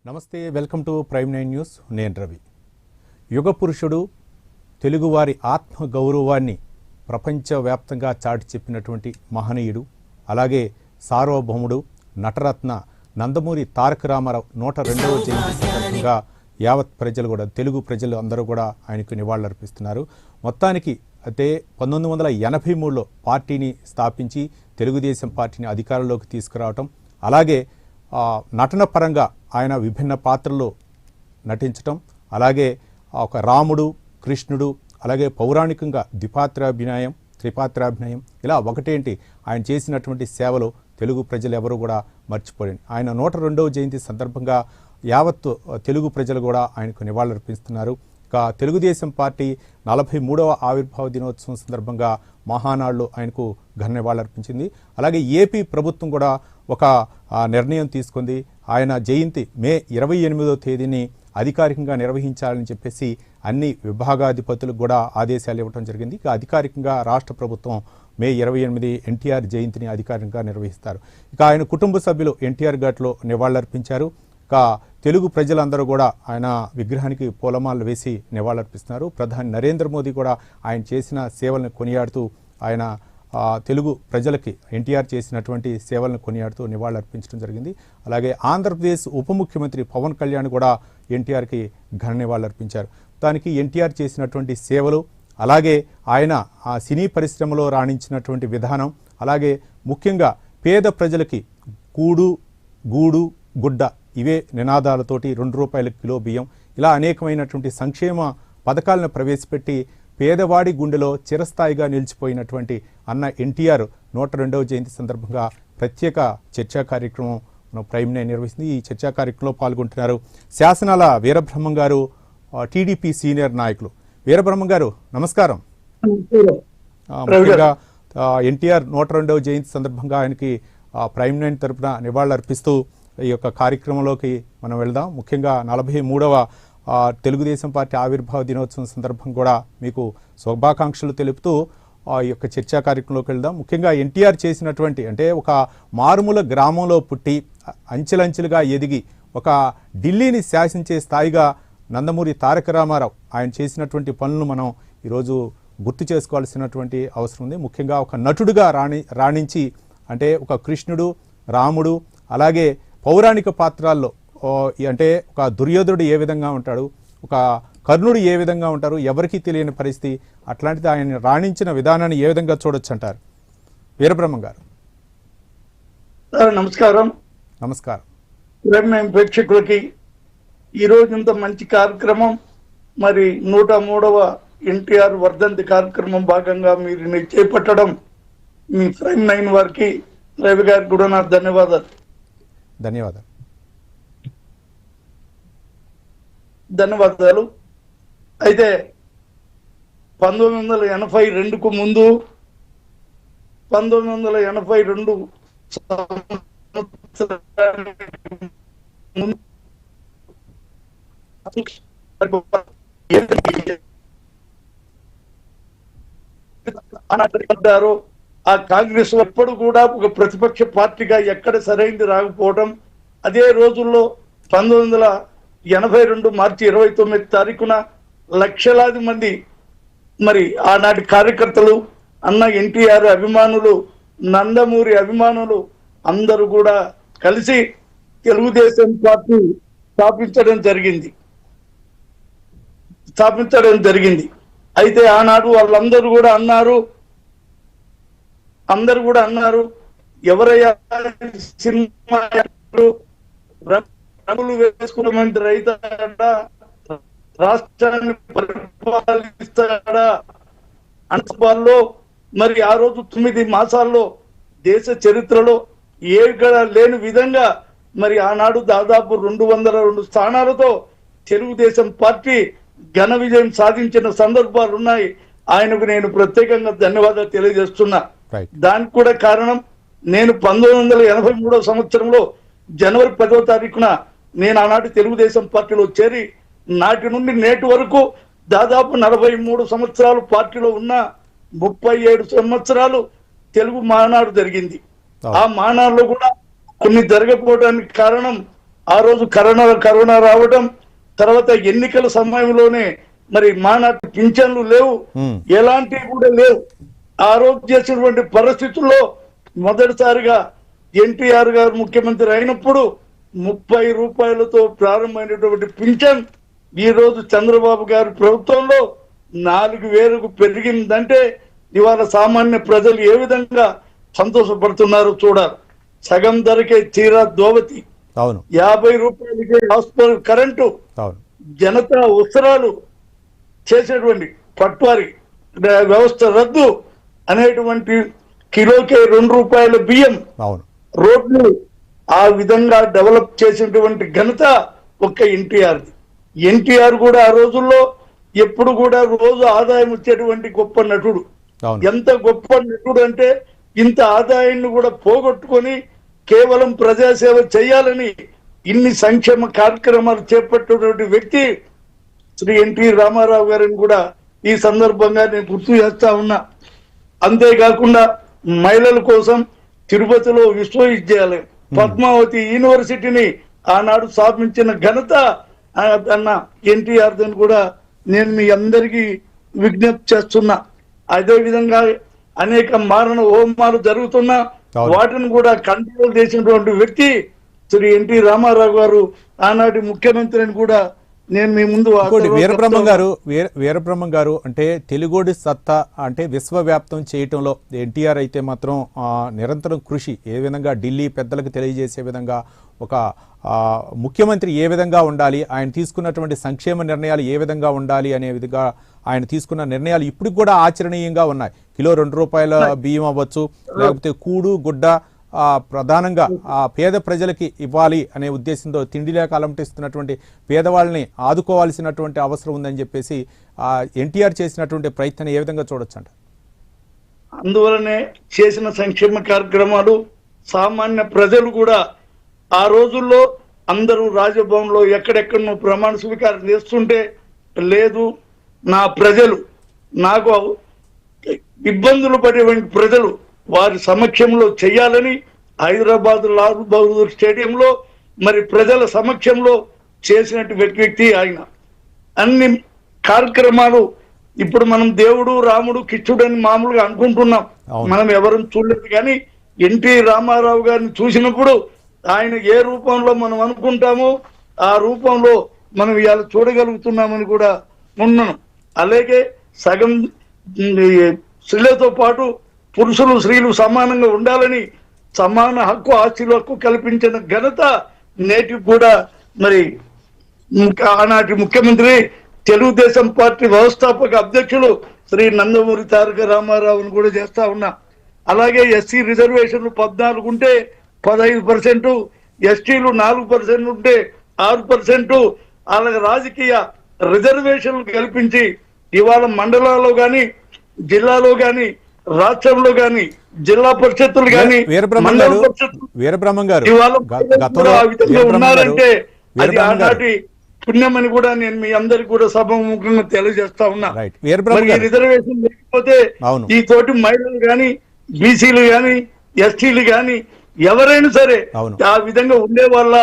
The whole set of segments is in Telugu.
నమస్తే, వెల్కమ్ టు ప్రైమ్ 9 న్యూస్. నేను రవి. యుగ పురుషుడు, తెలుగువారి ఆత్మ గౌరవాన్ని ప్రపంచవ్యాప్తంగా చాటి చెప్పినటువంటి మహనీయుడు, అలాగే సార్వభౌముడు, నటరత్న నందమూరి తారక రామారావు 102వ జయంతి సందర్భంగా యావత్ ప్రజలు కూడా, తెలుగు ప్రజలు అందరూ కూడా ఆయనకు నివాళులర్పిస్తున్నారు. మొత్తానికి అయితే 1983లో పార్టీని స్థాపించి తెలుగుదేశం పార్టీని అధికారంలోకి తీసుకురావటం, అలాగే నటన పరంగా ఆయన విభిన్న పాత్రల్లో నటించటం, అలాగే ఒక రాముడు, కృష్ణుడు, అలాగే పౌరాణికంగా ద్విపాత్రాభినయం, త్రిపాత్రాభినయం, ఇలా ఒకటేంటి ఆయన చేసినటువంటి సేవలు తెలుగు ప్రజలు ఎవరు కూడా మర్చిపోలేరు. ఆయన 102వ జయంతి సందర్భంగా యావత్తు తెలుగు ప్రజలు కూడా ఆయనకు నివాళులర్పిస్తున్నారు. ఇక తెలుగుదేశం పార్టీ 43వ ఆవిర్భావ దినోత్సవం సందర్భంగా మహానాడులో ఆయనకు ఘన నివాళులర్పించింది. అలాగే ఏపీ ప్రభుత్వం కూడా ఒక నిర్ణయం తీసుకుంది. ఆయన జయంతి మే 28వ తేదీని అధికారికంగా నిర్వహించాలని చెప్పేసి అన్ని విభాగాధిపతులకు కూడా ఆదేశాలు ఇవ్వడం జరిగింది. ఇక అధికారికంగా రాష్ట్ర ప్రభుత్వం మే 28 ఎన్టీఆర్ జయంతిని అధికారికంగా నిర్వహిస్తారు. ఇక ఆయన కుటుంబ సభ్యులు ఎన్టీఆర్ ఘాట్లో నివాళులర్పించారు. ఇక తెలుగు ప్రజలందరూ కూడా ఆయన విగ్రహానికి పూలమాలలు వేసి నివాళులర్పిస్తున్నారు. ప్రధాని నరేంద్ర మోదీ కూడా ఆయన చేసిన సేవలను కొనియాడుతూ, ఆయన తెలుగు ప్రజలకి ఎన్టీఆర్ చేసినటువంటి సేవలను కొనియాడుతూ నివాళులర్పించడం జరిగింది. అలాగే ఆంధ్రప్రదేశ్ ఉప ముఖ్యమంత్రి పవన్ కళ్యాణ్ కూడా ఎన్టీఆర్కి ఘన నివాళులర్పించారు. దానికి ఎన్టీఆర్ చేసినటువంటి సేవలు, అలాగే ఆయన ఆ సినీ పరిశ్రమలో రాణించినటువంటి విధానం, అలాగే ముఖ్యంగా పేద ప్రజలకి కూడు, గూడు, గుడ్డ ఇవే నినాదాలతోటి 2 రూపాయల కిలో బియ్యం, ఇలా అనేకమైనటువంటి సంక్షేమ పథకాలను ప్రవేశపెట్టి పేదవాడి గుండెలో చిరస్థాయిగా నిలిచిపోయినటువంటి అన్న ఎన్టీఆర్ 102వ జయంతి సందర్భంగా ప్రత్యేక చర్చా కార్యక్రమం మనం ప్రైమ్ 9 నిర్వహిస్తుంది. ఈ చర్చా కార్యక్రమంలో పాల్గొంటున్నారు శాసనాల వీరబ్రహ్మం గారు, టీడీపీ సీనియర్ నాయకులు. వీరబ్రహ్మం గారు నమస్కారం. ముఖ్యంగా ఎన్టీఆర్ 102వ జయంతి సందర్భంగా ఆయనకి ప్రైమ్ 9 తరపున నివాళులర్పిస్తూ ఈ యొక్క కార్యక్రమంలోకి మనం వెళ్దాం. ముఖ్యంగా 43వ తెలుగుదేశం పార్టీ ఆవిర్భావ దినోత్సవం సందర్భం కూడా మీకు శుభాకాంక్షలు తెలుపుతూ ఈ యొక్క చర్చా కార్యక్రమంలోకి వెళ్దాం. ముఖ్యంగా ఎన్టీఆర్ చేసినటువంటి, అంటే ఒక మారుమూల గ్రామంలో పుట్టి అంచెలంచెలుగా ఎదిగి ఒక ఢిల్లీని శాసించే స్థాయిగా నందమూరి తారక రామారావు ఆయన చేసినటువంటి పనులను మనం ఈరోజు గుర్తు చేసుకోవాల్సినటువంటి అవసరం ఉంది. ముఖ్యంగా ఒక నటుడుగా రాణించి, అంటే ఒక కృష్ణుడు, రాముడు, అలాగే పౌరాణిక పాత్రాల్లో అంటే ఒక దుర్యోధనుడు ఏ విధంగా ఉంటాడు, ఒక కర్ణుడు ఏ విధంగా ఉంటారు, ఎవరికీ తెలియని పరిస్థితి, అట్లాంటిది ఆయన రాణించిన విధానాన్ని ఏ విధంగా చూడొచ్చు అంటారు వీరబ్రహ్మం గారు? నమస్కారం. నమస్కారం. ప్రేక్షకులకి ఈరోజు ఇంత మంచి కార్యక్రమం, మరి 103వ ఎన్టీఆర్ వర్ధంతి కార్యక్రమం భాగంగా మీరు చేపట్టడం మీ ప్రైమ్ 9 వారికి, రవి గారికి కూడా నా ధన్యవాదాలు. అయితే 1982కు ముందు 1982 ఆ కాంగ్రెస్ ఎప్పుడు కూడా ఒక ప్రతిపక్ష పార్టీగా ఎక్కడ సరైనది రాకపోవడం, అదే రోజుల్లో 1982 మార్చి 29 తారీఖున లక్షలాది మంది మరి ఆనాటి కార్యకర్తలు, అన్న ఎన్టీఆర్ అభిమానులు, నందమూరి అభిమానులు అందరూ కూడా కలిసి తెలుగుదేశం పార్టీ స్థాపించడం జరిగింది. అయితే ఆనాడు వాళ్ళందరూ కూడా అన్నారు ఎవరయ్యా సినిమా రంగులు వేసుకున్నటువంటి రైతాడా, రాష్ట్రాన్ని పరిపాలిస్తాడా అనుభవాల్లో మరి ఆ రోజు 9 మాసాల్లో దేశ చరిత్రలో ఏడా లేని విధంగా మరి ఆనాడు దాదాపు 202 స్థానాలతో తెలుగుదేశం పార్టీ ఘన విజయం సాధించిన సందర్భాలు ఉన్నాయి. ఆయనకు నేను ప్రత్యేకంగా ధన్యవాదాలు తెలియజేస్తున్నా. దానికి కూడా కారణం, నేను 1983వ సంవత్సరంలో జనవరి 10వ తారీఖున నేను ఆనాటి తెలుగుదేశం పార్టీలో చేరి నాటి నుండి నేటి వరకు దాదాపు 43 సంవత్సరాలు పార్టీలో ఉన్న 37 సంవత్సరాలు తెలుగు మానాడు జరిగింది. ఆ మానాడులో కూడా కొన్ని జరగకపోవడానికి కారణం ఆ రోజు కరోనా రావడం, తర్వాత ఎన్నికల సమయంలోనే మరి మానాటి పింఛన్లు లేవు, ఎలాంటివి కూడా లేవు. ఆ రోజు చేసినటువంటి పరిస్థితుల్లో మొదటిసారిగా ఎన్టీఆర్ గారు ముఖ్యమంత్రి అయినప్పుడు 30 రూపాయలతో ప్రారంభమైనటువంటి పింఛన్ ఈ రోజు చంద్రబాబు గారి ప్రభుత్వంలో 4,000కు పెరిగిందంటే ఇవాళ సామాన్య ప్రజలు ఏ విధంగా సంతోషపడుతున్నారో చూడాలి. సగం ధరకే చీర దోవతి, 50 రూపాయలకే హాస్పిటల్ కరెంటు, జనతా ఉత్సరాలు చేసేటువంటి పట్వారి వ్యవస్థ రద్దు అనేటువంటి కిలోకే 2 రూపాయల బియ్యం, రోడ్లు ఆ విధంగా డెవలప్ చేసినటువంటి ఘనత ఒక్క ఎన్టీఆర్ కూడా ఆ రోజుల్లో ఎప్పుడు కూడా రోజు ఆదాయం వచ్చేటువంటి గొప్ప నటుడు. ఎంత గొప్ప నటుడు అంటే ఇంత ఆదాయాన్ని కూడా పోగొట్టుకొని కేవలం ప్రజాసేవ చేయాలని ఇన్ని సంక్షేమ కార్యక్రమాలు చేపట్టినటువంటి వ్యక్తి శ్రీ ఎన్టీ రామారావు గారిని కూడా ఈ సందర్భంగా నేను గుర్తు చేస్తా ఉన్నా. అంతేకాకుండా మహిళల కోసం తిరుపతిలో విశ్వవిద్యాలయం, పద్మావతి యూనివర్సిటీని ఆనాడు స్థాపించిన ఘనత అన్న ఎన్టీఆర్ దని కూడా నేను మీ అందరికీ విజ్ఞప్తి చేస్తున్నా. అదే విధంగా అనేక మారణ హోమాలు జరుగుతున్నా వాటిని కూడా కంట్రోల్ చేసినటువంటి వ్యక్తి శ్రీ ఎన్టీ రామారావు గారు, ఆనాటి ముఖ్యమంత్రిని కూడా నేను మీ ముందు. వీరబ్రహ్మం గారు అంటే తెలుగోడి సత్తా అంటే విశ్వవ్యాప్తం చేయటంలో ఎన్టీఆర్ అయితే మాత్రం నిరంతరం కృషి, ఏ విధంగా ఢిల్లీ పెద్దలకు తెలియజేసే విధంగా ఒక ముఖ్యమంత్రి ఏ విధంగా ఉండాలి, ఆయన తీసుకున్నటువంటి సంక్షేమ నిర్ణయాలు ఏ విధంగా ఉండాలి అనే విధంగా ఆయన తీసుకున్న నిర్ణయాలు ఇప్పుడు కూడా ఆచరణీయంగా ఉన్నాయి. కిలో 2 రూపాయల బియ్యం అవ్వచ్చు, లేకపోతే కూడు గుడ్డ ప్రధానంగా పేద ప్రజలకి ఇవ్వాలి అనే ఉద్దేశంతో తిండి లేక అలంటిస్తున్నటువంటి పేదవాళ్ళని ఆదుకోవాల్సినటువంటి అవసరం ఉందని చెప్పేసి ఎన్టీఆర్ చేసినటువంటి ప్రయత్నం ఏ విధంగా చూడొచ్చు అంట? అందువలనే చేసిన సంక్షేమ కార్యక్రమాలు సామాన్య ప్రజలు కూడా ఆ రోజుల్లో అందరూ రాజభవన్లో ఎక్కడెక్కడో ప్రమాణ స్వీకారం చేస్తుంటే, లేదు నా ప్రజలు, నాకు ఇబ్బందులు పడేటువంటి ప్రజలు వారి సమక్షంలో చేయాలని హైదరాబాద్ లాల్ బహదూర్ స్టేడియంలో మరి ప్రజల సమక్షంలో చేసినటువంటి వ్యక్తి ఆయన. అన్ని కార్యక్రమాలు ఇప్పుడు మనం దేవుడు రాముడు కిచ్చుడు అని మామూలుగా అనుకుంటున్నాం, మనం ఎవరు చూడలేదు. కానీ ఎన్టీ రామారావు గారిని చూసినప్పుడు ఆయన ఏ రూపంలో మనం అనుకుంటామో ఆ రూపంలో మనం ఇవాళ చూడగలుగుతున్నామని కూడా ఉన్నాం. అలాగే సగం స్త్రీలతో పాటు పురుషులు స్త్రీలు సమానంగా ఉండాలని సమాన హక్కు ఆస్తిలో హక్కు కల్పించిన ఘనత నేటికి కూడా మరి ఆనాటి ముఖ్యమంత్రి తెలుగుదేశం పార్టీ వ్యవస్థాపక అధ్యక్షులు శ్రీ నందమూరి తారక రామారావుని కూడా చేస్తా ఉన్నా. అలాగే ఎస్సీ రిజర్వేషన్లు 14 ఉంటే 15%, ఎస్టీలు 4% ఉంటే 6%, అలాగే రాజకీయ రిజర్వేషన్లు కల్పించి ఇవాళ మండలాల్లో గాని జిల్లాలో గాని రాష్ట్రంలో గాని జిల్లా పరిషత్తులు గాని ఉన్నారంటే అది ఆనాటి పుణ్యమని కూడా నేను మీ అందరికి కూడా సభాముఖంగా తెలియజేస్తా ఉన్నా. రిజర్వేషన్ లేకపోతే ఈ తోటి మహిళలు గాని బీసీలు గాని ఎస్టీలు గాని ఎవరైనా సరే ఆ విధంగా ఉండే వల్ల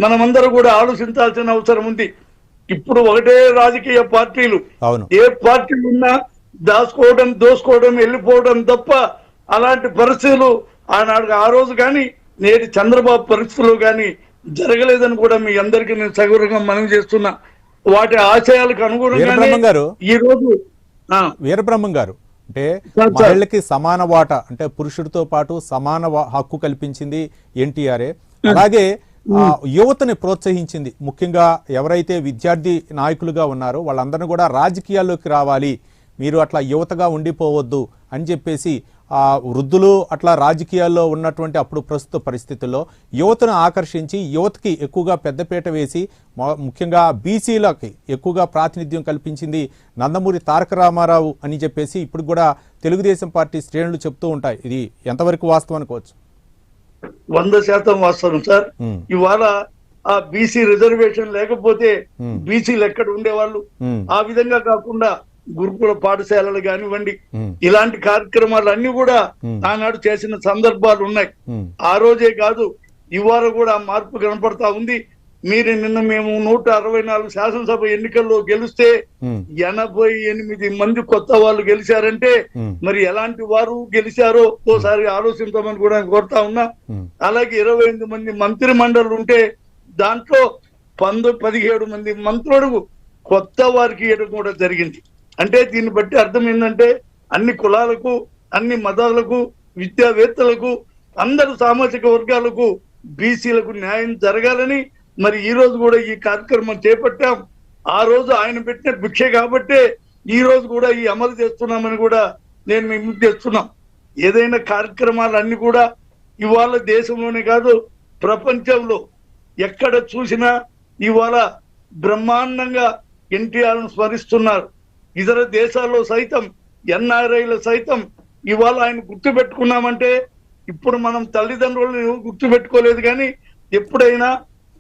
మనమందరూ కూడా ఆలోచించాల్సిన అవసరం ఉంది. ఇప్పుడు ఒకటే రాజకీయ పార్టీలు, ఏ పార్టీలు ఉన్నా దాచుకోవడం దోసుకోవడం వెళ్ళిపోవడం తప్ప అలాంటి పరిస్థితులు ఆనాడు ఆ రోజు కానీ నేటి చంద్రబాబు పరిస్థితులు కానీ జరగలేదని కూడా మీ అందరికీ నేను సగౌరవంగా మనవి చేస్తున్నా. వాటి ఆశయాలకు అనుగుణంగానే ఈ రోజు వీరబ్రహ్మం గారు అంటే మహిళలకి సమాన వాటా అంటే పురుషుడితో పాటు సమాన హక్కు కల్పించింది ఎన్టీఆర్ఏ. అలాగే యువతని ప్రోత్సహించింది. ముఖ్యంగా ఎవరైతే విద్యార్థి నాయకులుగా ఉన్నారో వాళ్ళందరినీ కూడా రాజకీయాల్లోకి రావాలి, మీరు అట్లా యువతగా ఉండిపోవద్దు అని చెప్పేసి వృద్ధులు అట్లా రాజకీయాల్లో ఉన్నటువంటి అప్పుడు ప్రస్తుత పరిస్థితుల్లో యువతను ఆకర్షించి యువతకి ఎక్కువగా పెద్దపీట వేసి ముఖ్యంగా బీసీలకి ఎక్కువగా ప్రాతినిధ్యం కల్పించింది నందమూరి తారక రామారావు అని చెప్పేసి ఇప్పుడు కూడా తెలుగుదేశం పార్టీ శ్రేణులు చెప్తూ ఉంటాయి. ఇది ఎంతవరకు వాస్తవం అనుకోవచ్చు? 100% వాస్తవం సార్. ఇవాళ ఆ బీసీ రిజర్వేషన్ లేకపోతే బీసీలు ఎక్కడ ఉండేవాళ్ళు? ఆ విధంగా కాకుండా గురుకుల పాఠశాలలు కానివ్వండి, ఇలాంటి కార్యక్రమాలు అన్ని కూడా ఆనాడు చేసిన సందర్భాలు ఉన్నాయి. ఆ రోజే కాదు ఇవాళ కూడా మార్పు కనపడతా ఉంది. నిన్న మేము 164 శాసనసభ ఎన్నికల్లో గెలిస్తే ఉమ్, 88 మంది కొత్త వాళ్ళు గెలిచారంటే ఉమ్, మరి ఎలాంటి వారు గెలిచారో ఓసారి ఆలోచించమని కూడా కోరుతా ఉన్నా. ఉమ్. అలాగే 28 మంది మంత్రి మండలి ఉంటే దాంట్లో 17 మంది మంత్రులు కొత్త వారికి ఇవ్వడం కూడా జరిగింది. అంటే దీన్ని బట్టి అర్థం ఏంటంటే అన్ని కులాలకు, అన్ని మతాలకు, విద్యావేత్తలకు, అందరు సామాజిక వర్గాలకు, బీసీలకు న్యాయం జరగాలని మరి ఈ రోజు కూడా ఈ కార్యక్రమం చేపట్టాం. ఆ రోజు ఆయన పెట్టిన భిక్ష కాబట్టే ఈ రోజు కూడా ఈ అమలు చేస్తున్నామని కూడా నేను మేము చేస్తున్నాం. ఏదైనా కార్యక్రమాలన్నీ కూడా ఇవాళ దేశంలోనే కాదు ప్రపంచంలో ఎక్కడ చూసినా ఇవాళ బ్రహ్మాండంగా ఎన్టీఆర్ను స్మరిస్తున్నారు. ఇతర దేశాల్లో సైతం ఎన్ఆర్ఐల సైతం ఇవాళ ఆయన గుర్తు పెట్టుకున్నామంటే ఇప్పుడు మనం తల్లిదండ్రులను గుర్తు పెట్టుకోలేదు, కానీ ఎప్పుడైనా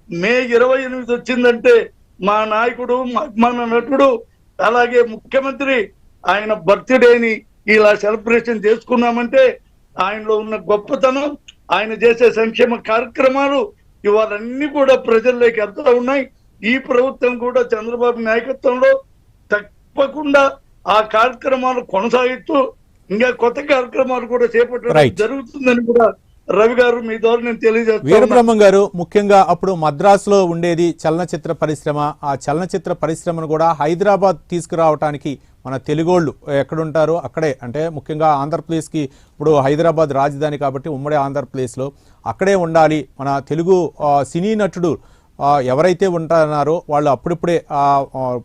మే 28 వచ్చిందంటే మా నాయకుడు, మన నటుడు, అలాగే ముఖ్యమంత్రి ఆయన బర్త్డేని ఇలా సెలబ్రేషన్ చేసుకున్నామంటే ఆయనలో ఉన్న గొప్పతనం, ఆయన చేసే సంక్షేమ కార్యక్రమాలు ఇవాళన్నీ కూడా ప్రజల్లోకి వెళ్తూ ఉన్నాయి. ఈ ప్రభుత్వం కూడా చంద్రబాబు నాయకత్వంలో తప్పకుండా ఆ కార్యక్రమాలు కొనసాగిస్తూ ఇంకా కొత్త కార్యక్రమాలు కూడా చేపట్టడం జరుగుతుందని కూడా రవి గారు మీ ద్వారా నేను తెలియజేస్తాను. వీరబ్రహ్మం గారు, ముఖ్యంగా అప్పుడు మద్రాసులో ఉండేది చలనచిత్ర పరిశ్రమ. ఆ చలనచిత్ర పరిశ్రమను కూడా హైదరాబాద్ తీసుకురావడానికి మన తెలుగోళ్ళు ఎక్కడుంటారో అక్కడే, అంటే ముఖ్యంగా ఆంధ్రప్రదేశ్కి ఇప్పుడు హైదరాబాద్ రాజధాని కాబట్టి ఉమ్మడి ఆంధ్రప్రదేశ్లో అక్కడే ఉండాలి. మన తెలుగు సినీ నటుడు ఎవరైతే ఉంటున్నారో వాళ్ళు అప్పుడిప్పుడే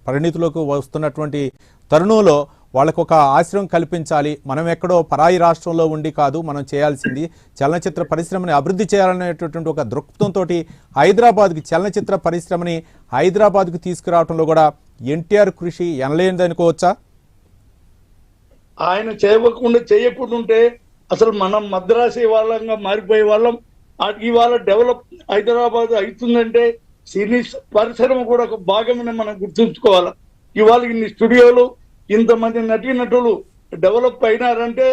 పరిణితిలోకి వస్తున్నటువంటి తరుణంలో వాళ్ళకు ఒక ఆశ్రయం కల్పించాలి. మనం ఎక్కడో పరాయి రాష్ట్రంలో ఉండి కాదు మనం చేయాల్సింది, చలనచిత్ర పరిశ్రమని అభివృద్ధి చేయాలనేటటువంటి ఒక దృక్పథంతో హైదరాబాద్కి చలనచిత్ర పరిశ్రమని హైదరాబాద్కు తీసుకురావడంలో కూడా ఎన్టీఆర్ కృషి ఎనలేనిదనుకోవచ్చా? ఆయన చేయకుండా ఉంటే అసలు మనం మద్రాసి వాళ్ళంగా మారిపోయే వాళ్ళం. ఇవాళ డెవలప్ హైదరాబాద్ అవుతుందంటే సినీ పరిశ్రమ కూడా ఒక భాగమని మనం గుర్తుంచుకోవాలి. ఇవాళ ఇన్ని స్టూడియోలు, ఇంతమంది నటీనటులు డెవలప్ అయినారంటే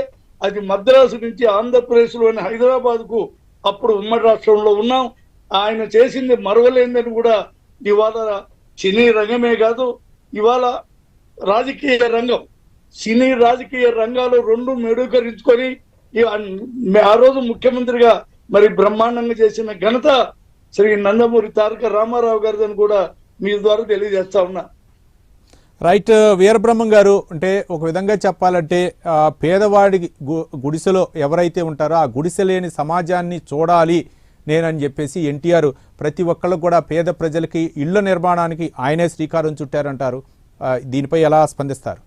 అది మద్రాసు నుంచి ఆంధ్రప్రదేశ్లోని హైదరాబాద్కు అప్పుడు ఉమ్మడి రాష్ట్రంలో ఉన్నాం. ఆయన చేసింది మరవలేందని కూడా ఇవాళ సినీ రంగమే కాదు, ఇవాళ రాజకీయ రంగం, సినీ రాజకీయ రంగాలు రెండు మెరుగుకరించుకొని ఆ రోజు ముఖ్యమంత్రిగా మరి బ్రహ్మాండంగా చేసిన ఘనత శ్రీ నందమూరి తారక రామారావు గారిదని కూడా మీ ద్వారా తెలియజేస్తా ఉన్నా. రైట్ వీరబ్రహ్మం గారు, అంటే ఒక విధంగా చెప్పాలంటే పేదవాడి గుడిసెలో ఎవరైతే ఉంటారో ఆ గుడిసె లేని సమాజాన్ని చూడాలి నేనని చెప్పేసి ఎన్టీఆర్ ప్రతి ఒక్కళ్ళకు కూడా పేద ప్రజలకి ఇళ్ల నిర్మాణానికి ఆయనే శ్రీకారం చుట్టారంటారు. దీనిపై ఎలా స్పందిస్తారు?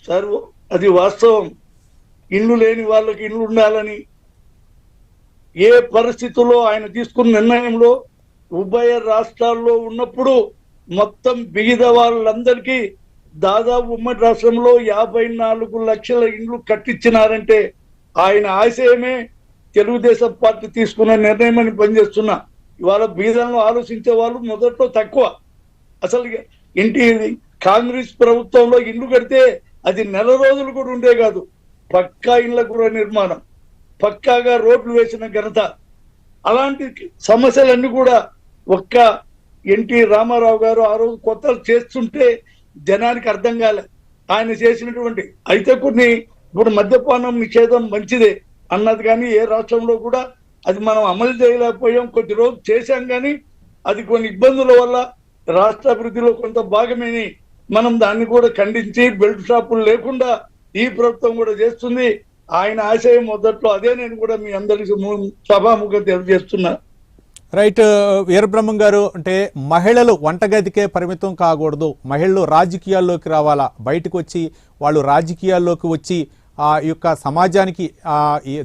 సార్, అది వాస్తవం. ఇల్లు లేని వాళ్ళకి ఇల్లు ఉండాలని ఏ పరిస్థితుల్లో ఆయన తీసుకున్న నిర్ణయంలో ఉభయ రాష్ట్రాల్లో ఉన్నప్పుడు మొత్తం బిగిద వాళ్ళందరికీ దాదాపు ఉమ్మడి రాష్ట్రంలో 54 లక్షల ఇండ్లు కట్టించినారంటే ఆయన ఆశయమే తెలుగుదేశం పార్టీ తీసుకున్న నిర్ణయం అని పనిచేస్తున్నా. ఇవాళ బీదలను ఆలోచించే వాళ్ళు మొదట్లో తక్కువ. అసలు కాంగ్రెస్ ప్రభుత్వంలో ఇల్లు కడితే అది నెల రోజులు కూడా ఉండే కాదు, పక్కా ఇళ్ల గృహ నిర్మాణం, పక్కాగా రోడ్లు వేసిన ఘనత. అలాంటి సమస్యలన్నీ కూడా ఒక్క ఎన్టీ రామారావు గారు ఆ రోజు కొత్తలు చేస్తుంటే జనానికి అర్థం కాలే ఆయన చేసినటువంటి. అయితే కొన్ని ఇప్పుడు మద్యపానం నిషేధం మంచిదే అన్నది కానీ ఏ రాష్ట్రంలో కూడా అది మనం అమలు చేయలేకపోయాం. కొద్ది రోజులు చేశాం కానీ అది కొన్ని ఇబ్బందుల వల్ల రాష్ట్ర అభివృద్ధిలో కొంత భాగమని మనం దాన్ని కూడా ఖండించి బెల్ట్ షాపులు లేకుండా ఈ ప్రభుత్వం కూడా చేస్తుంది. ఆయన ఆశయం మొదట్లో అదే, నేను కూడా మీ అందరికి సభాముఖంగా తెలియజేస్తున్నా. రైట్ వీరబ్రహ్మం గారు, అంటే మహిళలు వంటగదికే పరిమితం కాకూడదు, మహిళలు రాజకీయాల్లోకి రావాలా, బయటకు వచ్చి వాళ్ళు రాజకీయాల్లోకి వచ్చి ఆ యొక్క సమాజానికి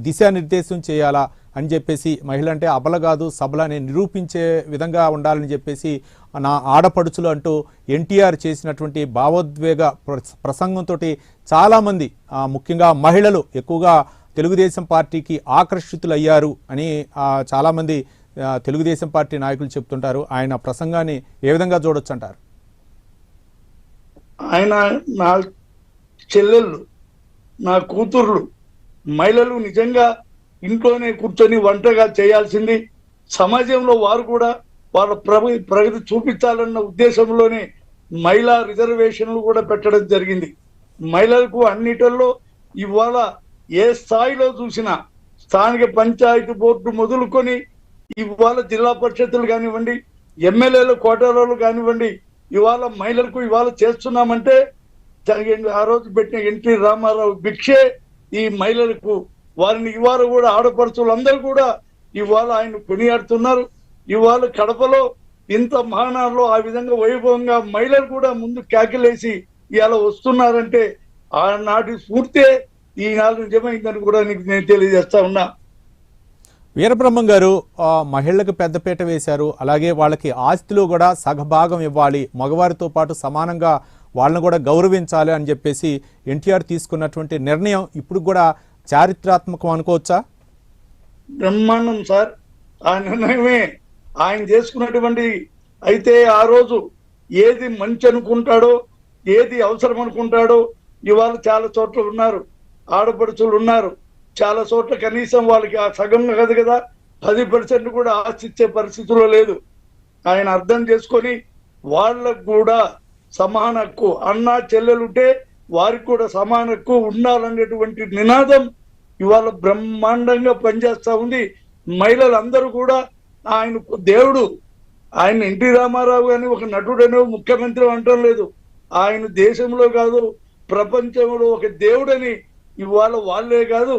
దిశానిర్దేశం చేయాలా అని చెప్పేసి, మహిళ అంటే అబల కాదు సబల అని నిరూపించే విధంగా ఉండాలని చెప్పేసి నా ఆడపడుచులు అంటూ ఎన్టీఆర్ చేసినటువంటి భావోద్వేగ ప్రసంగంతో చాలామంది ముఖ్యంగా మహిళలు ఎక్కువగా తెలుగుదేశం పార్టీకి ఆకర్షితులయ్యారు అని చాలామంది తెలుగుదేశం పార్టీ నాయకులు చెప్తుంటారు. ఆయన ప్రసంగాన్ని ఏ విధంగా చూడొచ్చు అంటారు? ఆయన నా చెల్లెళ్ళు, నా కూతుర్లు, మహిళలు నిజంగా ఇంట్లోనే కూర్చొని వంటగా చేయాల్సింది. సమాజంలో వారు కూడా వాళ్ళ ప్రగతి చూపించాలన్న ఉద్దేశంలోనే మహిళా రిజర్వేషన్లు కూడా పెట్టడం జరిగింది. మహిళలకు అన్నిటిల్లో ఇవాళ ఏ స్థాయిలో చూసినా స్థానిక పంచాయతీ బోర్డు మొదలుకొని ఇవాళ జిల్లా పరిషత్తులు కానివ్వండి, ఎమ్మెల్యేల కోటాలలో కానివ్వండి, ఇవాళ మహిళలకు ఇవాళ చేస్తున్నామంటే ఆ రోజు పెట్టిన ఎన్టీ రామారావు భిక్షే ఈ మహిళలకు. వారిని ఇవాళ కూడా ఆడపడుచులందరూ కూడా ఇవాళ ఆయన కొనియాడుతున్నారు. ఇవాళ కడపలో ఇంత మహానాడులో ఆ విధంగా వైభవంగా మహిళలు కూడా ముందు కేకలేసి ఇవాళ వస్తున్నారంటే ఆనాటి స్ఫూర్తే ఈనాడు నిజమైందని కూడా నేను తెలియజేస్తా ఉన్నా. వీరబ్రహ్మం గారు మహిళలకు పెద్దపీట వేశారు. అలాగే వాళ్ళకి ఆస్తిలో కూడా సగభాగం ఇవ్వాలి, మగవారితో పాటు సమానంగా వాళ్ళని కూడా గౌరవించాలి అని చెప్పేసి ఎన్టీఆర్ తీసుకున్నటువంటి నిర్ణయం ఇప్పుడు కూడా చారిత్రాత్మకం అనుకోవచ్చా? బ్రహ్మాండం సార్, ఆ నిర్ణయమే ఆయన చేసుకున్నటువంటి. అయితే ఆ రోజు ఏది మంచి అనుకుంటాడో, ఏది అవసరం అనుకుంటాడో, ఇవాళ చాలా చోట్ల ఉన్నారు, ఆడపడుచులు ఉన్నారు, చాలా చోట్ల కనీసం వాళ్ళకి ఆ సగం కాదు కదా 10% కూడా ఆశించే పరిస్థితిలో లేదు. ఆయన అర్థం చేసుకొని వాళ్ళకు కూడా సమాన హక్కు, అన్నా చెల్లెలుంటే వారికి కూడా సమాన హక్కు ఉండాలనేటువంటి నినాదం ఇవాళ బ్రహ్మాండంగా పనిచేస్తా ఉంది. మహిళలందరూ కూడా ఆయన దేవుడు, ఆయన ఎన్టీ రామారావు అని ఒక నటుడనో ముఖ్యమంత్రి అంటం లేదు, ఆయన దేశంలో కాదు ప్రపంచంలో ఒక దేవుడని ఇవాళ వాళ్ళే కాదు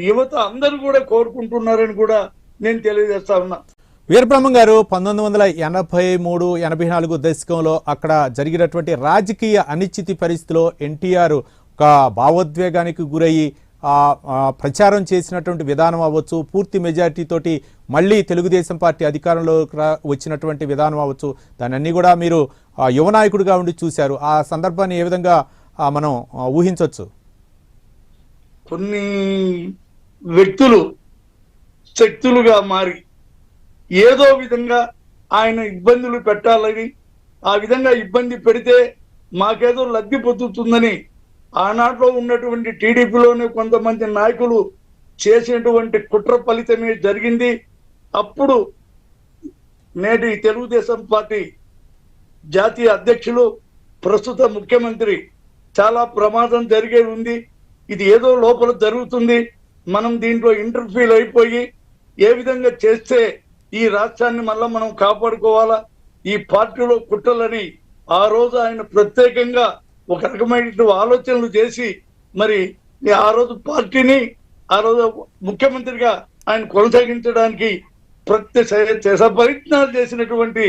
యువత అందరూ కూడా కోరుకుంటున్నారని కూడా నేను తెలియజేస్తా ఉన్నా. వీరబ్రహ్మం గారు 1983-84 దశకంలో అక్కడ జరిగినటువంటి రాజకీయ అనిశ్చితి పరిస్థితిలో ఎన్టీఆర్ ఒక భావోద్వేగానికి గురయ్యి ప్రచారం చేసినటువంటి విధానం అవ్వచ్చు, పూర్తి మెజారిటీ తోటి మళ్ళీ తెలుగుదేశం పార్టీ అధికారంలో వచ్చినటువంటి విధానం అవ్వచ్చు, దాన్ని అన్ని కూడా మీరు యువ నాయకుడిగా ఉండి చూశారు. ఆ సందర్భాన్ని ఏ విధంగా మనం ఊహించవచ్చు? కొన్ని వ్యక్తులు శక్తులుగా మారి ఏదో విధంగా ఆయన ఇబ్బందులు పెట్టాలని, ఆ విధంగా ఇబ్బంది పెడితే మాకేదో లబ్ధి పొందుతుందని ఆనాట్లో ఉన్నటువంటి టీడీపీలోనే కొంతమంది నాయకులు చేసినటువంటి కుట్ర ఫలితమే జరిగింది. అప్పుడు నేటి తెలుగుదేశం పార్టీ జాతీయ అధ్యక్షులు ప్రస్తుత ముఖ్యమంత్రి చాలా ప్రమాదం జరిగే ఉంది, ఇది ఏదో లోపల జరుగుతుంది, మనం దీంట్లో ఇంటర్ఫీల్ అయిపోయి ఏ విధంగా చేస్తే ఈ రాష్ట్రాన్ని మళ్ళా మనం కాపాడుకోవాలా, ఈ పార్టీలో కుట్రలని ఆ రోజు ఆయన ప్రత్యేకంగా ఒక రకమైన ఆలోచనలు చేసి మరి ఆ రోజు పార్టీని ఆ రోజు ముఖ్యమంత్రిగా ఆయన కొనసాగించడానికి ప్రయత్నాలు చేసినటువంటి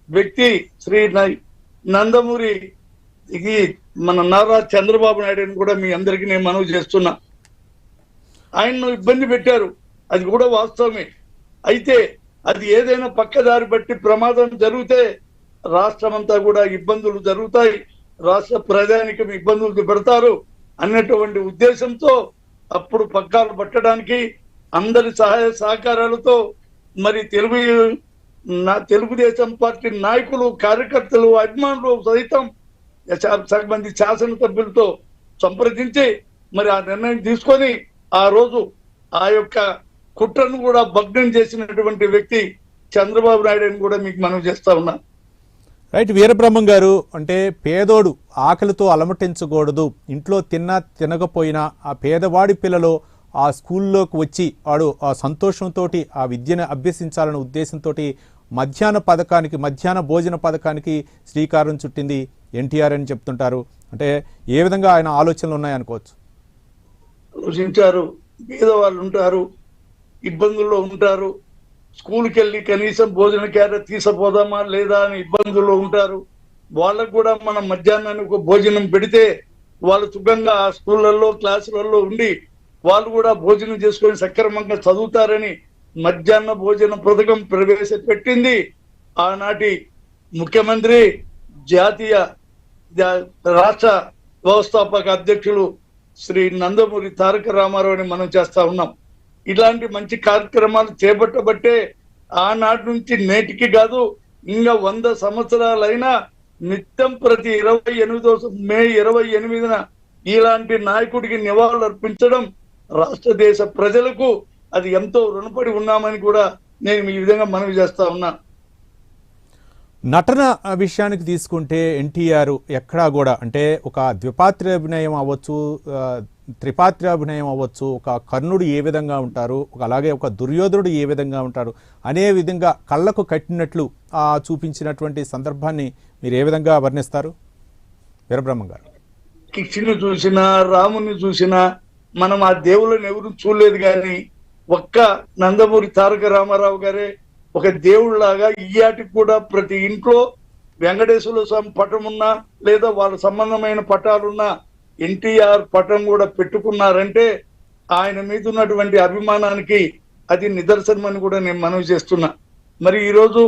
వ్యక్తి శ్రీ నందమూరి మన నారా చంద్రబాబు నాయుడు కూడా మీ అందరికీ నేను మనవి చేస్తున్నా. ఆయన్ను ఇబ్బంది పెట్టారు, అది కూడా వాస్తవమే. అయితే అది ఏదైనా పక్కదారి బట్టి ప్రమాదం జరిగితే రాష్ట్రం అంతా కూడా ఇబ్బందులు జరుగుతాయి, రాష్ట్ర ప్రజానికం ఇబ్బందులు పెడతారు అన్నటువంటి ఉద్దేశంతో అప్పుడు పక్కాలు పట్టడానికి అందరి సహాయ సహకారాలతో మరి తెలుగుదేశం పార్టీ నాయకులు, కార్యకర్తలు, అభిమానులు సైతం మంది శాసనసభ్యులతో సంప్రదించి మరి ఆ నిర్ణయం తీసుకొని ఆ రోజు ఆ యొక్క కుట్రను కూడా భగ్నం చేసినటువంటి వ్యక్తి చంద్రబాబు నాయుడు అని కూడా మీకు మనం చేస్తా ఉన్నా. రైట్ వీరబ్రహ్మం గారు, అంటే పేదోడు ఆకలితో అలమటించకూడదు, ఇంట్లో తిన్నా తినకపోయినా ఆ పేదవాడి పిల్లలు ఆ స్కూల్లోకి వచ్చి వాడు ఆ సంతోషంతో ఆ విద్యను అభ్యసించాలనే ఉద్దేశంతో మధ్యాహ్న భోజన పథకానికి శ్రీకారం చుట్టింది ఎన్టీఆర్ అని చెప్తుంటారు. అంటే ఏ విధంగా ఆయన ఆలోచనలు ఉన్నాయనుకోవచ్చు? ఆలోచించారు, పేదవాళ్ళు ఉంటారు, ఇబ్బందుల్లో ఉంటారు, స్కూల్కి వెళ్ళి కనీసం భోజన క్యారెట్ తీసుకుపోదామా లేదా అని ఇబ్బందుల్లో ఉంటారు. వాళ్ళకు కూడా మనం మధ్యాహ్నానికి ఒక భోజనం పెడితే వాళ్ళు సుఖంగా ఆ స్కూళ్ళల్లో క్లాసులలో ఉండి వాళ్ళు కూడా భోజనం చేసుకొని సక్రమంగా చదువుతారని మధ్యాహ్న భోజన పథకం ప్రవేశపెట్టింది ఆనాటి ముఖ్యమంత్రి, జాతీయ రాష్ట్ర వ్యవస్థాపక అధ్యక్షులు శ్రీ నందమూరి తారక రామారావు అని మనం చేస్తా ఉన్నాం. ఇలాంటి మంచి కార్యక్రమాలు చేపట్టబట్టే ఆనాటి నుంచి నేటికి కాదు ఇంకా 100 సంవత్సరాలైనా నిత్యం ప్రతి మే 28న ఇలాంటి నాయకుడికి నివాళులు అర్పించడం రాష్ట్ర దేశ ప్రజలకు అది ఎంతో రుణపడి ఉన్నామని కూడా నేను ఈ విధంగా మనవి చేస్తా ఉన్నా. నటన విషయానికి తీసుకుంటే ఎన్టీఆర్ ఎక్కడా కూడా అంటే ఒక ద్విపాత్రాభినయం అవ్వచ్చు, త్రిపాత్రాభినయం అవ్వచ్చు, ఒక కర్ణుడు ఏ విధంగా ఉంటారు, అలాగే ఒక దుర్యోధనుడు ఏ విధంగా ఉంటారు అనే విధంగా కళ్ళకు కట్టినట్లు చూపించినటువంటి సందర్భాన్ని మీరు ఏ విధంగా వర్ణిస్తారు వీరబ్రహ్మం గారు? కృష్ణుని చూసినా రాముని చూసినా మనం ఆ దేవుళ్ళని ఎవరు చూడలేదు, కానీ ఒక్క నందమూరి తారక రామారావు గారే ఒక దేవుళ్ళలాగా ఈయాటికి కూడా ప్రతి ఇంట్లో వెంకటేశ్వర స్వామి పటం ఉన్నా లేదా వాళ్ళ సంబంధమైన పటాలున్నా ఎన్టీఆర్ పటం కూడా పెట్టుకున్నారంటే ఆయన మీద ఉన్నటువంటి అభిమానానికి అది నిదర్శనం అని కూడా నేను మనవి చేస్తున్నా. మరి ఈరోజు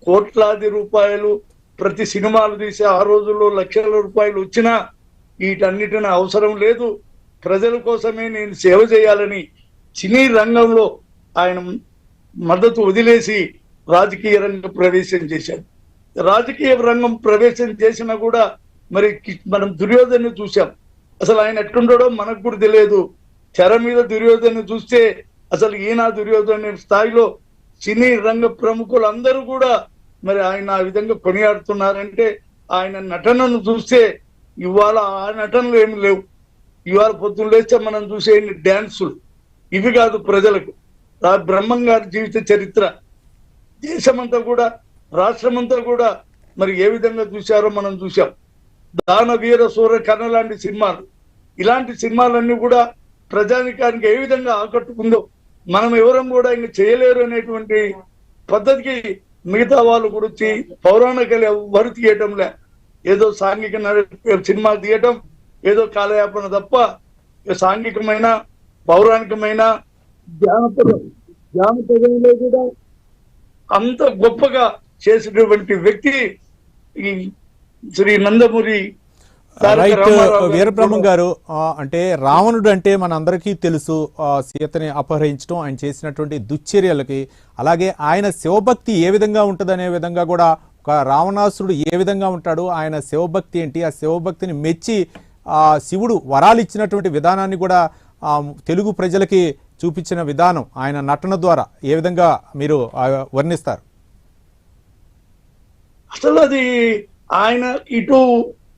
కోట్లాది రూపాయలు ప్రతి సినిమాలు తీసి ఆ రోజుల్లో లక్షల రూపాయలు వచ్చినా వీటన్నిటిని అవసరం లేదు, ప్రజల కోసమే నేను సేవ చేయాలని సినీ రంగంలో ఆయన మద్దతు వదిలేసి రాజకీయ రంగ ప్రవేశం చేశాడు. రాజకీయ రంగం ప్రవేశం చేసినా కూడా మరి మనం దుర్యోధను చూసాం. అసలు ఆయన ఎట్లుంటాడో మనకు కూడా తెలియదు. తెర మీద దుర్యోధను చూస్తే అసలు ఈయన దుర్యోధన స్థాయిలో సినీ రంగ ప్రముఖులు అందరూ కూడా మరి ఆయన ఆ విధంగా కొనియాడుతున్నారంటే ఆయన నటనను చూస్తే ఇవాళ ఆ నటనలు ఏమి లేవు. ఇవాళ పొద్దున్న లేస్తే మనం చూసే డ్యాన్సులు ఇవి కాదు ప్రజలకు. బ్రహ్మం గారి జీవిత చరిత్ర దేశమంతా కూడా రాష్ట్రమంతా కూడా మరి ఏ విధంగా చూశారో మనం చూసాం. దాన వీర సూర కర్ణ లాంటి సినిమాలు, ఇలాంటి సినిమాలన్నీ కూడా ప్రజానికానికి ఏ విధంగా ఆకట్టుకుందో మనం ఎవరం కూడా ఇంక చేయలేరు అనేటువంటి పద్ధతికి మిగతా వాళ్ళు కూడా వచ్చి పౌరాణికలు ఎవరు తీయటంలే. ఏదో సాంఘిక సినిమాలు తీయటం ఏదో కాలయాపన తప్ప సాంఘికమైన పౌరాణికమైన జానపదంలో కూడా అంత గొప్పగా చేసినటువంటి వ్యక్తి ఈ శ్రీ నందమూరి వీరబ్రహ్మం గారు. అంటే రావణుడు అంటే మనందరికీ తెలుసు, సీతని అపహరించడం, ఆయన చేసినటువంటి దుశ్చర్యలకి, అలాగే ఆయన శివభక్తి ఏ విధంగా ఉంటుందనే విధంగా కూడా ఒక రావణాసురుడు ఏ విధంగా ఉంటాడు, ఆయన శివభక్తి ఏంటి, ఆ శివభక్తిని మెచ్చి శివుడు వరాలు ఇచ్చినటువంటి విధానాన్ని కూడా తెలుగు ప్రజలకి చూపించిన విధానం ఆయన నటన ద్వారా ఏ విధంగా మీరు వర్ణిస్తారు? అసలు అది ఆయన ఇటు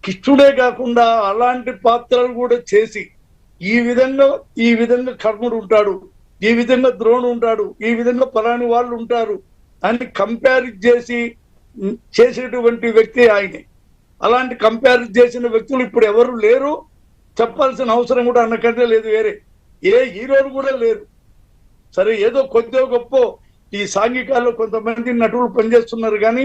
కృష్ణుడే కాకుండా అలాంటి పాత్రలు కూడా చేసి ఈ విధంగా కర్ణుడు ఉంటాడు, ఈ విధంగా ద్రోణుడు ఉంటాడు, ఈ విధంగా పలాని వాళ్ళు ఉంటారు అని కంపేర్ చేసి చేసేటువంటి వ్యక్తి ఆయనే. అలాంటి కంపేర్ చేసిన వ్యక్తులు ఇప్పుడు ఎవరు లేరు, చెప్పాల్సిన అవసరం కూడా అన్నకంటే లేదు. వేరే ఏ హీరోలు కూడా లేరు. సరే ఏదో కొద్దిగా గొప్ప ఈ సాంఘికాల్లో కొంతమంది నటులు పనిచేస్తున్నారు, కానీ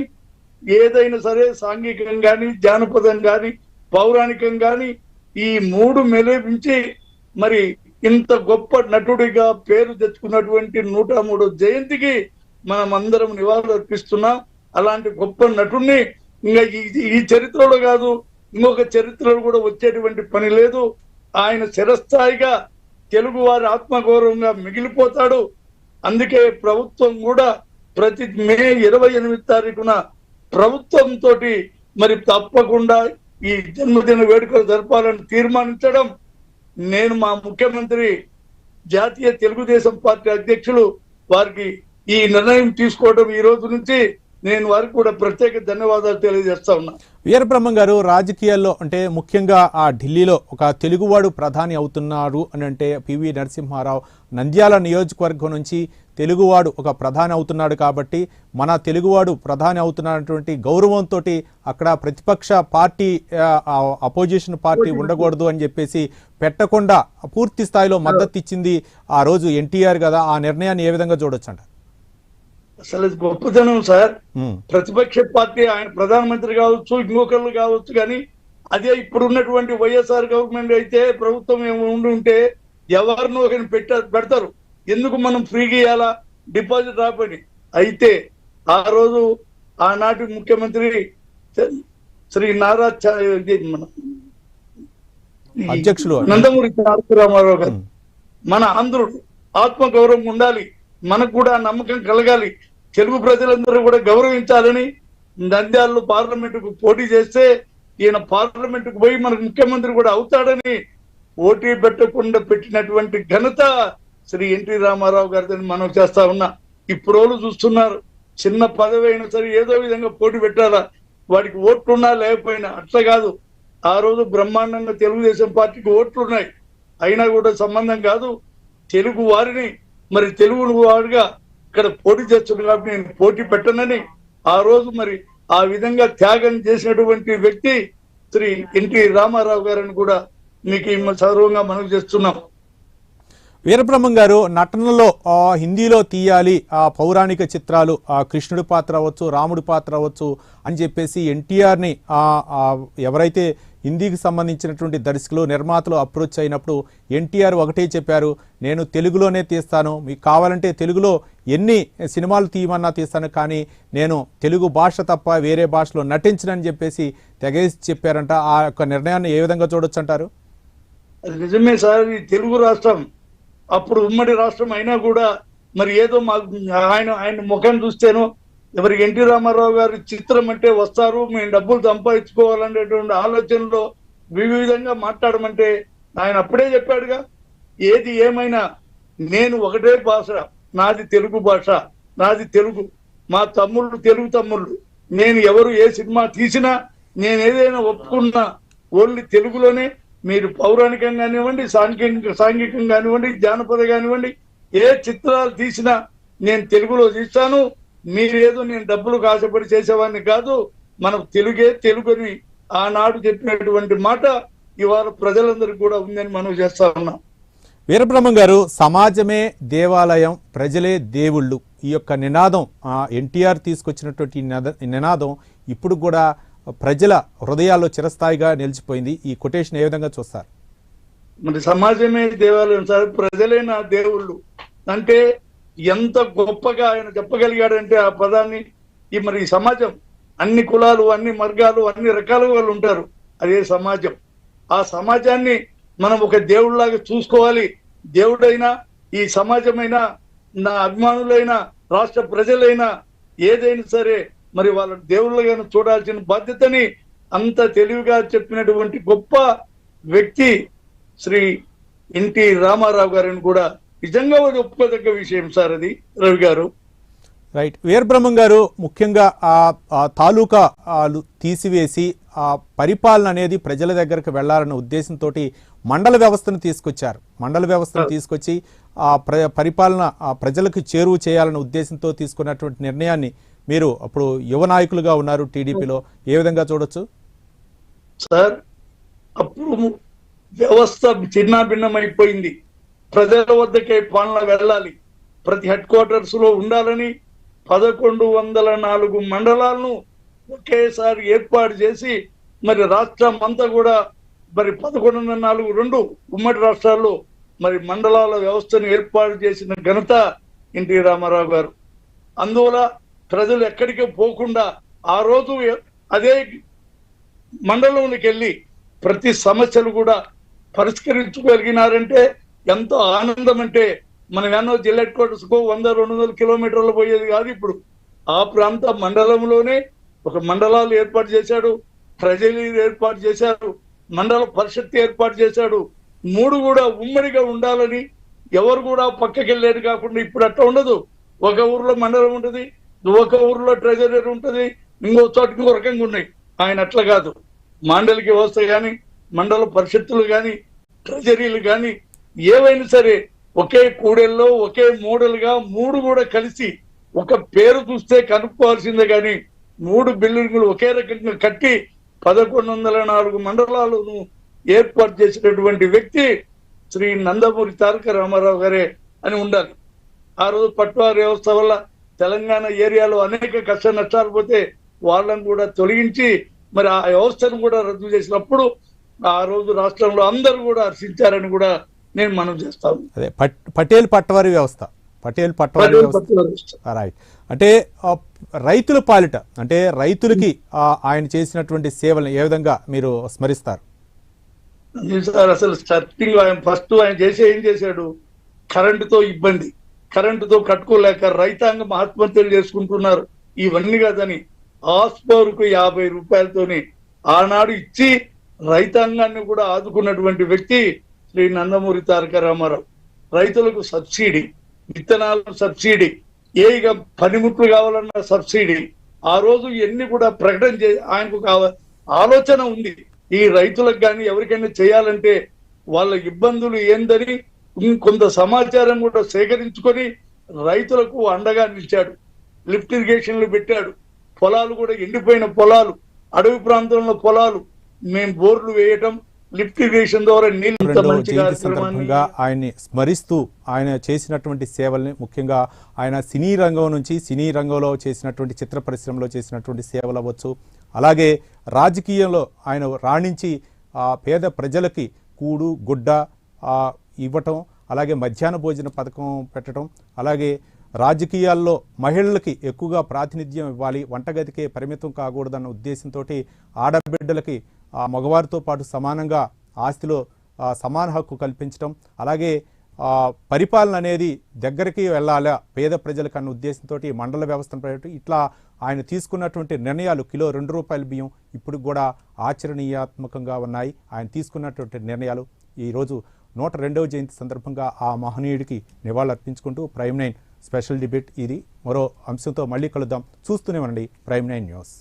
ఏదైనా సరే సాంఘికం కానీ జానపదం కానీ పౌరాణికం కానీ ఈ మూడు మెలిపించి మరి ఇంత గొప్ప నటుడిగా పేరు తెచ్చుకున్నటువంటి 103వ జయంతికి మనం అందరం నివాళులు అర్పిస్తున్నాం. అలాంటి గొప్ప నటుడిని ఇంకా ఈ చరిత్రలో కాదు ఇంకొక చరిత్రలో కూడా వచ్చేటువంటి పని లేదు. ఆయన చిరస్థాయిగా తెలుగు వారి ఆత్మగౌరవంగా మిగిలిపోతాడు. అందుకే ప్రభుత్వం కూడా ప్రతి మే 28 తారీఖున ప్రభుత్వంతో మరి తప్పకుండా ఈ జన్మదిన వేడుకలు జరపాలని తీర్మానించడం, నేను మా ముఖ్యమంత్రి జాతీయ తెలుగుదేశం పార్టీ అధ్యక్షులు వారికి ఈ నిర్ణయం తీసుకోవడం ఈ రోజు నుంచి నేను వారికి కూడా ప్రత్యేక ధన్యవాదాలు తెలియజేస్తా ఉన్నా. వీరబ్రహ్మం గారు, రాజకీయాల్లో అంటే ముఖ్యంగా ఆ ఢిల్లీలో ఒక తెలుగువాడు ప్రధాని అవుతున్నారు అని అంటే పివి నరసింహారావు నంద్యాల నియోజకవర్గం నుంచి తెలుగువాడు ఒక ప్రధాని అవుతున్నాడు కాబట్టి మన తెలుగువాడు ప్రధాని అవుతున్నటువంటి గౌరవంతో అక్కడ ప్రతిపక్ష పార్టీ అపోజిషన్ పార్టీ ఉండకూడదు అని చెప్పేసి పెట్టకుండా పూర్తి స్థాయిలో మద్దతు ఇచ్చింది ఆ రోజు ఎన్టీఆర్ కదా. ఆ నిర్ణయాన్ని ఏ విధంగా చూడొచ్చంట? అసలు గొప్పతనం సార్. ప్రతిపక్ష పార్టీ ఆయన ప్రధానమంత్రి కావచ్చు, ఇంకొకళ్ళు కావచ్చు, కానీ అదే ఇప్పుడు ఉన్నటువంటి వైఎస్ఆర్ గవర్నమెంట్ అయితే ప్రభుత్వం ఉండి ఉంటే ఎవరినో ఒకరిని పెడతారు. ఎందుకు మనం ఫ్రీగా ఇవ్వాలా, డిపాజిట్ రాపని. అయితే ఆ రోజు ఆనాటి ముఖ్యమంత్రి శ్రీ నారా అధ్యక్షులు నందమూరి తారక రామారావు గారు మన ఆంధ్రుడు ఆత్మగౌరవం ఉండాలి, మనకు కూడా నమ్మకం కలగాలి, తెలుగు ప్రజలందరూ కూడా గౌరవించాలని నంద్యాలలో పార్లమెంటుకు పోటీ చేస్తే ఈయన పార్లమెంటుకు పోయి మనకు ముఖ్యమంత్రి కూడా అవుతాడని పోటీ పెట్టకుండా పెట్టినటువంటి ఘనత శ్రీ ఎన్టీ రామారావు గారిని మనం చేస్తా ఉన్నా. ఇప్పుడు చూస్తున్నారు చిన్న పదవి అయినా సరే ఏదో విధంగా పోటీ పెట్టాలా, వాడికి ఓట్లున్నా లేకపోయినా. అట్లా కాదు, ఆ రోజు బ్రహ్మాండంగా తెలుగుదేశం పార్టీకి ఓట్లున్నాయి, అయినా కూడా సంబంధం కాదు, తెలుగు వారిని మరి తెలుగు వాడిగా ఇక్కడ పోటీ చేస్తున్నారు కాబట్టి నేను పోటీ పెట్టనని ఆ రోజు మరి ఆ విధంగా త్యాగం చేసినటువంటి వ్యక్తి శ్రీ ఎన్టీ రామారావు గారిని కూడా మీకు సర్వంగా మనం చేస్తున్నాం. వీరబ్రహ్మం గారు, నటనలో హిందీలో తీయాలి ఆ పౌరాణిక చిత్రాలు, ఆ కృష్ణుడి పాత్ర అవ్వచ్చు, రాముడి పాత్ర అవ్వచ్చు అని చెప్పేసి ఎన్టీఆర్ని ఎవరైతే హిందీకి సంబంధించినటువంటి దర్శకులు నిర్మాతలు అప్రోచ్ అయినప్పుడు ఎన్టీఆర్ ఒకటే చెప్పారు, నేను తెలుగులోనే తీస్తాను, మీకు కావాలంటే తెలుగులో ఎన్ని సినిమాలు తీయమన్నా తీస్తాను, కానీ నేను తెలుగు భాష తప్ప వేరే భాషలో నటించనని చెప్పేసి తెగేసి చెప్పారంట. ఆ యొక్క నిర్ణయాన్ని ఏ విధంగా చూడొచ్చు అంటారు? అది నిజమే సార్. ఈ తెలుగు రాష్ట్రం అప్పుడు ఉమ్మడి రాష్ట్రం అయినా కూడా మరి ఏదో మాకు ఆయన ముఖం చూస్తేనో ఎవరికి ఎన్టీ రామారావు గారి చిత్రం అంటే వస్తారు, మేము డబ్బులు సంపాదించుకోవాలనేటువంటి ఆలోచనలో వివిధంగా మాట్లాడమంటే ఆయన అప్పుడే చెప్పాడుగా, ఏది ఏమైనా నేను ఒకటే భాష, నాది తెలుగు భాష, నాది తెలుగు, మా తమ్ముళ్ళు తెలుగు తమ్ముళ్ళు, నేను ఎవరు ఏ సినిమా తీసినా నేను ఏదైనా ఒప్పుకున్నా ఓన్లీ తెలుగులోనే. మీరు పౌరాణికం కానివ్వండి, సాంఘికం కానివ్వండి, జానపద కానివ్వండి, ఏ చిత్రాలు తీసినా నేను తెలుగులో తీస్తాను, మీరేదో నేను డబ్బులు ఆశపడి చేసేవాడిని కాదు, మనం తెలుగుని ఆనాడు చెప్పినటువంటి మాట ఇవాళ ప్రజలందరికీ కూడా ఉందని మనం చేస్తా ఉన్నాం. వీరబ్రహ్మం గారు, సమాజమే దేవాలయం, ప్రజలే దేవుళ్ళు, ఈ యొక్క నినాదం ఎన్టీఆర్ తీసుకొచ్చినటువంటి నినాదం ఇప్పుడు కూడా ప్రజల హృదయాల్లో చిరస్థాయిగా నిలిచిపోయింది. ఈ కొటేషన్ ఏ విధంగా చూస్తారు? మరి సమాజమే దేవాలయం సార్, ప్రజలే నా దేవుళ్ళు అంటే ఎంత గొప్పగా ఆయన చెప్పగలిగాడంటే ఆ పదాన్ని. మరి ఈ సమాజం అన్ని కులాలు, అన్ని వర్గాలు, అన్ని రకాల వాళ్ళు ఉంటారు, అదే సమాజం. ఆ సమాజాన్ని మనం ఒక దేవుళ్ళలాగా చూసుకోవాలి. దేవుడైనా, ఈ సమాజమైనా, నా అభిమానులైనా, రాష్ట్ర ప్రజలైనా ఏదైనా సరే మరి వాళ్ళ దేవుళ్ళగానే చూడాల్సిన బాధ్యతని అంత తెలివిగా చెప్పినటువంటి గొప్ప వ్యక్తి శ్రీ ఎన్టీ రామారావు గారిని కూడా నిజంగా ఒప్పుకోదగ్గ విషయం సార్ అది, రవి గారు. రైట్. వీరబ్రహ్మం గారు, ముఖ్యంగా ఆ తాలూకా తీసివేసి ఆ పరిపాలన అనేది ప్రజల దగ్గరకు వెళ్లాలన్న ఉద్దేశంతో మండల వ్యవస్థను తీసుకొచ్చారు. మండల వ్యవస్థను తీసుకొచ్చి ఆ పరిపాలన ప్రజలకు చేరువ చేయాలన్న ఉద్దేశంతో తీసుకున్నటువంటి నిర్ణయాన్ని మీరు అప్పుడు యువ నాయకులుగా ఉన్నారు టీడీపీలో, ఏ విధంగా చూడొచ్చు సార్? అప్పుడు వ్యవస్థ చిన్నాభిన్నమైపోయింది, ప్రజల వద్దకే పాలన వెళ్ళాలి, ప్రతి హెడ్ క్వార్టర్స్ లో ఉండాలని 1104 మండలాలను ఒకేసారి ఏర్పాటు చేసి మరి రాష్ట్రం అంతా కూడా మరి 1142 ఉమ్మడి రాష్ట్రాల్లో మరి మండలాల వ్యవస్థను ఏర్పాటు చేసిన ఘనత ఎన్టీ రామారావు గారు. అందువల్ల ప్రజలు ఎక్కడికి పోకుండా ఆ రోజు అదే మండలంలోకి వెళ్ళి ప్రతి సమస్యలు కూడా పరిష్కరించుకోగలిగినారంటే ఎంతో ఆనందం. అంటే మనం ఎన్నో జిల్లా హెడ్ క్వార్టర్స్ కు 100-200 కిలోమీటర్లు పోయేది కాదు. ఇప్పుడు ఆ ప్రాంత మండలంలోనే ఒక మండలాలు ఏర్పాటు చేశాడు, ప్రజలు ఏర్పాటు చేశారు, మండల పరిషత్ ఏర్పాటు చేశాడు. 3 కూడా ఉమ్మడిగా ఉండాలని, ఎవరు కూడా పక్కకి వెళ్ళేది కాకుండా. ఇప్పుడు అట్లా ఉండదు, ఒక ఊర్లో మండలం ఉంటుంది, ఒక ఊర్లో ట్రెజరీ ఉంటుంది, ఇంకో చోట ఇంకో రకంగా ఉన్నాయి. ఆయన అట్లా కాదు, మాండలిక వ్యవస్థ కానీ, మండల పరిషత్తులు కానీ, ట్రెజరీలు కానీ ఏవైనా సరే ఒకే కూడెల్లో ఒకే మోడల్గా 3 కూడా కలిసి ఒక పేరు చూస్తే కనుక్కోవాల్సిందే కానీ 3 బిల్డింగులు ఒకే రకంగా కట్టి 1104 మండలాలను ఏర్పాటు చేసినటువంటి వ్యక్తి శ్రీ నందమూరి తారక రామారావు గారే అని ఉండాలి. ఆ రోజు పట్వారీ వ్యవస్థ వల్ల తెలంగాణ ఏరియాలో అనేక కష్ట నష్టాలు పోతే వాళ్ళని కూడా తొలగించి మరి ఆ వ్యవస్థను కూడా రద్దు చేసినప్పుడు ఆ రోజు రాష్ట్రంలో అందరూ కూడా హర్షించారని కూడా నేను మనం చేస్తాను. అదే పటేల్ పట్వారీ వ్యవస్థ, పటేల్ పట్వారీ వ్యవస్థ. రైట్. అంటే రైతుల పాలిట, అంటే రైతులకి ఆయన చేసినటువంటి సేవలను ఏ విధంగా మీరు స్మరిస్తారు? సార్ అసలు స్టార్టింగ్ ఫస్ట్ ఆయన ఏం చేశాడు, కరెంటుతో ఇబ్బంది, కరెంటుతో కట్టుకోలేక రైతాంగం ఆత్మహత్యలు చేసుకుంటున్నారు. ఇవన్నీ కాదని ఆస్పోర్కు 50 రూపాయలతోని ఆనాడు ఇచ్చి రైతాంగాన్ని కూడా ఆదుకున్నటువంటి వ్యక్తి శ్రీ నందమూరి తారక రామారావు. రైతులకు సబ్సిడీ, విత్తనాలకు సబ్సిడీ, ఇక పనిముట్లు కావాలన్న సబ్సిడీ ఆ రోజు ఎన్ని కూడా ప్రకటన ఆయనకు ఆలోచన ఉంది. ఈ రైతులకు కానీ ఎవరికైనా చేయాలంటే వాళ్ళ ఇబ్బందులు ఏందని కొంత సమాచారం కూడా సేకరించుకొని రైతులకు అండగా నిలిచాడు. లిఫ్ట్ ఇరిగేషన్లు పెట్టాడు. పొలాలు కూడా ఎండిపోయిన పొలాలు, అడవి ప్రాంతంలో పొలాలు మేము బోర్లు వేయటం, లిఫ్ట్ ఇరిగేషన్ ద్వారా నీళ్ళు జయంతి సందర్భంగా ఆయన్ని స్మరిస్తూ ఆయన చేసినటువంటి సేవల్ని, ముఖ్యంగా ఆయన సినీ రంగం నుంచి సినీ రంగంలో చేసినటువంటి చిత్ర పరిశ్రమలో చేసినటువంటి సేవలు అవ్వచ్చు, అలాగే రాజకీయంలో ఆయన రాణించి పేద ప్రజలకి కూడు గుడ్డ ఇవ్వటం, అలాగే మధ్యాహ్న భోజన పథకం పెట్టడం, అలాగే రాజకీయాల్లో మహిళలకి ఎక్కువగా ప్రాతినిధ్యం ఇవ్వాలి, వంటగదికే పరిమితం కాకూడదన్న ఉద్దేశంతో ఆడబిడ్డలకి మగవారితో పాటు సమానంగా ఆస్తిలో సమాన హక్కు కల్పించడం, అలాగే పరిపాలన అనేది దగ్గరికి వెళ్ళాలా పేద ప్రజలకు అన్న ఉద్దేశంతో మండల వ్యవస్థను ప్రవేశం, ఇట్లా ఆయన తీసుకున్నటువంటి నిర్ణయాలు కిలో ₹2 బియ్యం ఇప్పుడు కూడా ఆచరణీయాత్మకంగా ఉన్నాయి. ఆయన తీసుకున్నటువంటి నిర్ణయాలు ఈరోజు 102వ జయంతి సందర్భంగా ఆ మహనీయుడికి నివాళులర్పించుకుంటూ ప్రైమ్ 9 స్పెషల్ డిబేట్ ఇది. మరో అంశంతో మళ్ళీ కలుద్దాం. చూస్తూనే ఉండండి ప్రైమ్ 9 న్యూస్.